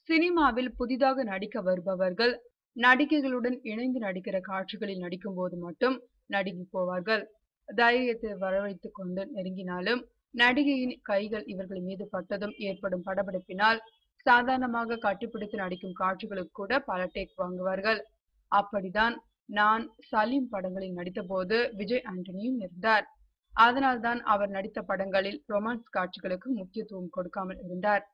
சினிமாவில் புதிதாக நடிக்க வருபவர்கள் நடிகைகளுடன் இணைந்து நடிக்கிற காட்சிகளில் நடிக்கும் போது மட்டும் நடுங்கி போவார்கள். தைரியத்தை வரவழைத்துக் கொண்டு நெருங்கினாலும் நடிகையின் கைகள் இவர்கள் மீது பட்டதும் ஏற்படும் படபடப்பினால் சாதாரணமாக கட்டிப்பிடித்து நடிக்கும் காட்சிகளுக்கு கூட பல டேக் வாங்குவார்கள். அப்படிதான் நான் சலீம் படங்களில் நடித்த போது விஜய் ஆண்டனியும் இருந்தார். அதனால்தான் அவர் நடித்த படங்களில் ரொமான்ஸ் காட்சிகளுக்கு முக்கியத்துவம் கொடுக்காமல் இருந்தார்.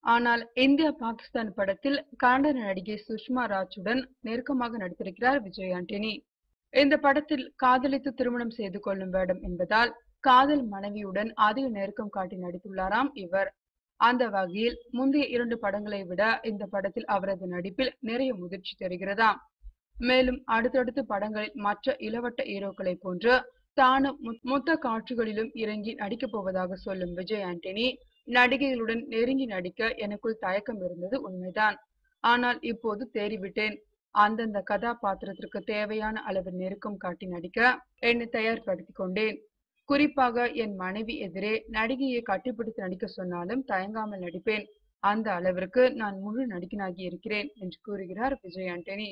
ஆனால் இந்தியா பாகிஸ்தான் படத்தில் கன்னட நடிகை சுஷ்மா ராஜுடன் நெருக்கமாக நடித்திருக்கிறார் விஜய் ஆண்டனி. இந்த படத்தில் காதலித்து திருமணம் செய்து கொள்ளும் வேடம் என்பதால் காதல் மனைவியுடன் அதிக நெருக்கம் காட்டி நடித்துள்ளாராம் இவர். அந்த வகையில் முந்தைய 2 படங்களை விட இந்த படத்தில் அவரது நடிப்பில் நிறைய முதிர்ச்சி தெரிகிறதாம். மேலும் அடுத்தடுத்த படங்களில் மற்ற இளவட்ட ஹீரோக்களை போன்று தானும் மொத்த காட்சிகளிலும் இறங்கி நடிக்கப் போவதாக சொல்லும் விஜய் ஆண்டனி, நடிகைகளுடன் நெருங்கி நடிக்க எனக்குள் தயக்கம் இருந்தது உண்மைதான். ஆனால் இப்போது தேறிவிட்டேன். அந்தந்த கதாபாத்திரத்திற்கு தேவையான அளவு நெருக்கம் காட்டி நடிக்க என்னை தயார்படுத்திக் கொண்டேன். குறிப்பாக என் மனைவி எதிரே நடிகையை கட்டிப்பிடித்து நடிக்க சொன்னாலும் தயங்காமல் நடிப்பேன். அந்த அளவிற்கு நான் முழு நடிகனாகி இருக்கிறேன் என்று கூறுகிறார் விஜய் ஆண்டனி.